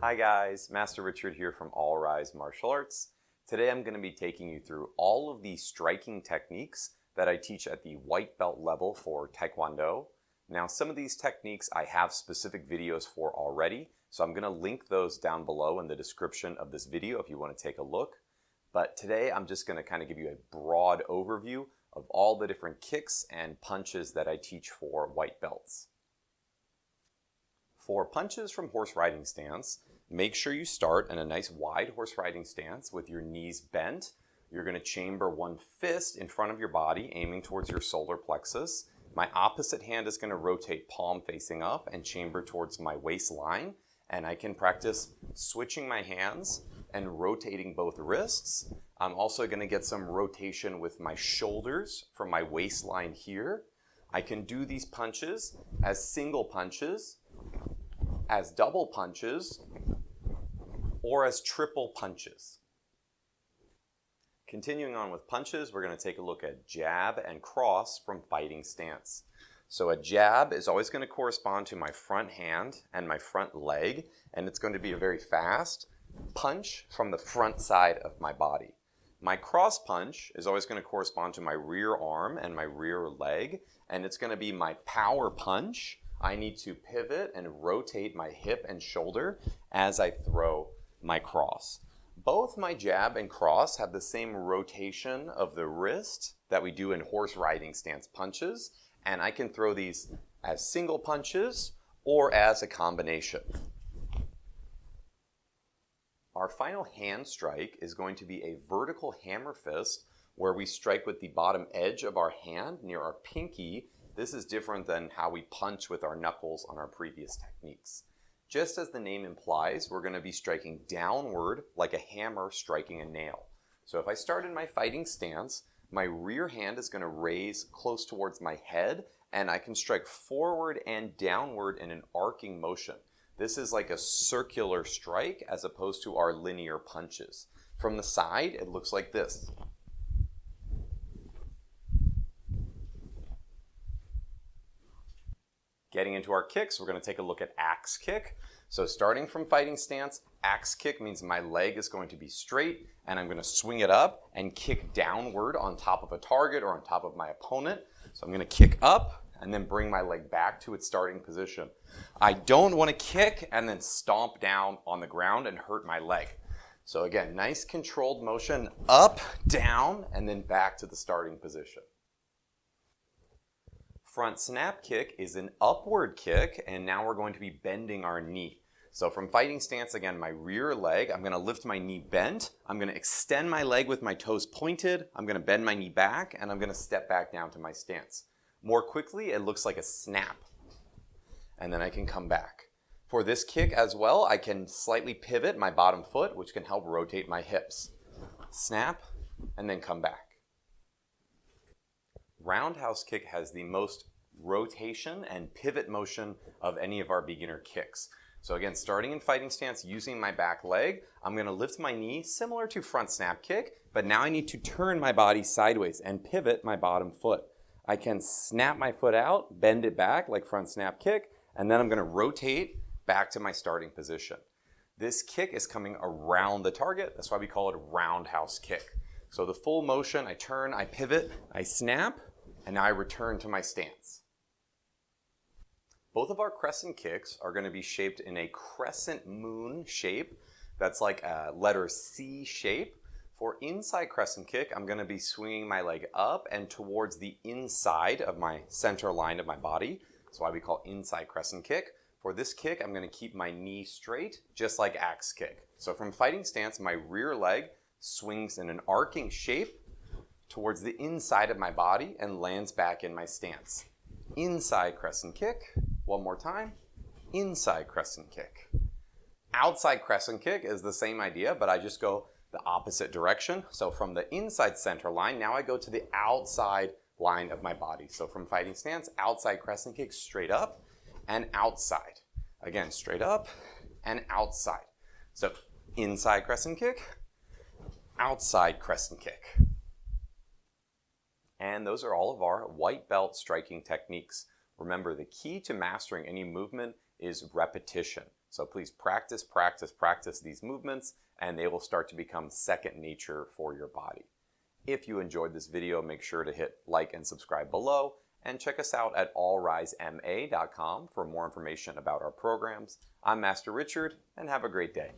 Hi guys, Master Richard here from All Rise Martial Arts. Today I'm going to be taking you through all of the striking techniques that I teach at the white belt level for Taekwondo. Now some of these techniques I have specific videos for already, so I'm going to link those down below in the description of this video if you want to take a look. But today I'm just going to kind of give you a broad overview of all the different kicks and punches that I teach for white belts. For punches from horse riding stance, make sure you start in a nice wide horse riding stance with your knees bent. You're going to chamber one fist in front of your body, aiming towards your solar plexus. My opposite hand is going to rotate palm facing up and chamber towards my waistline. And I can practice switching my hands and rotating both wrists. I'm also going to get some rotation with my shoulders from my waistline here. I can do these punches as single punches, as double punches, or as triple punches. Continuing on with punches, we're going to take a look at jab and cross from fighting stance. So a jab is always going to correspond to my front hand and my front leg, and it's going to be a very fast punch from the front side of my body. My cross punch is always going to correspond to my rear arm and my rear leg, and it's going to be my power punch. I need to pivot and rotate my hip and shoulder as I throw my cross. Both my jab and cross have the same rotation of the wrist that we do in horse riding stance punches, and I can throw these as single punches or as a combination. Our final hand strike is going to be a vertical hammer fist where we strike with the bottom edge of our hand near our pinky. This is different than how we punch with our knuckles on our previous techniques. Just as the name implies, we're going to be striking downward like a hammer striking a nail. So if I start in my fighting stance, my rear hand is going to raise close towards my head, and I can strike forward and downward in an arcing motion. This is like a circular strike as opposed to our linear punches. From the side, it looks like this. Getting into our kicks, we're going to take a look at axe kick. So starting from fighting stance, axe kick means my leg is going to be straight and I'm going to swing it up and kick downward on top of a target or on top of my opponent. So I'm going to kick up and then bring my leg back to its starting position. I don't want to kick and then stomp down on the ground and hurt my leg. So again, nice controlled motion, up, down, and then back to the starting position. Front snap kick is an upward kick, and now we're going to be bending our knee. So from fighting stance, again, my rear leg, I'm going to lift my knee bent. I'm going to extend my leg with my toes pointed. I'm going to bend my knee back, and I'm going to step back down to my stance. More quickly, it looks like a snap, and then I can come back. For this kick as well, I can slightly pivot my bottom foot, which can help rotate my hips. Snap, and then come back. Roundhouse kick has the most rotation and pivot motion of any of our beginner kicks. So again, starting in fighting stance, using my back leg, I'm going to lift my knee similar to front snap kick, but now I need to turn my body sideways and pivot my bottom foot. I can snap my foot out, bend it back like front snap kick, and then I'm going to rotate back to my starting position. This kick is coming around the target. That's why we call it roundhouse kick. So the full motion, I turn, I pivot, I snap, and now I return to my stance. Both of our crescent kicks are going to be shaped in a crescent moon shape. That's like a letter C shape. For inside crescent kick, I'm going to be swinging my leg up and towards the inside of my center line of my body. That's why we call inside crescent kick. For this kick, I'm going to keep my knee straight, just like axe kick. So from fighting stance, my rear leg swings in an arcing shape towards the inside of my body and lands back in my stance. Inside crescent kick, one more time, inside crescent kick. Outside crescent kick is the same idea, but I just go the opposite direction. So from the inside center line, now I go to the outside line of my body. So from fighting stance, outside crescent kick, straight up and outside. Again, straight up and outside. So inside crescent kick, outside crescent kick. And those are all of our white belt striking techniques. Remember, the key to mastering any movement is repetition. So please practice, practice, practice these movements, and they will start to become second nature for your body. If you enjoyed this video, make sure to hit like and subscribe below, and check us out at allrisema.com for more information about our programs. I'm Master Richard, and have a great day.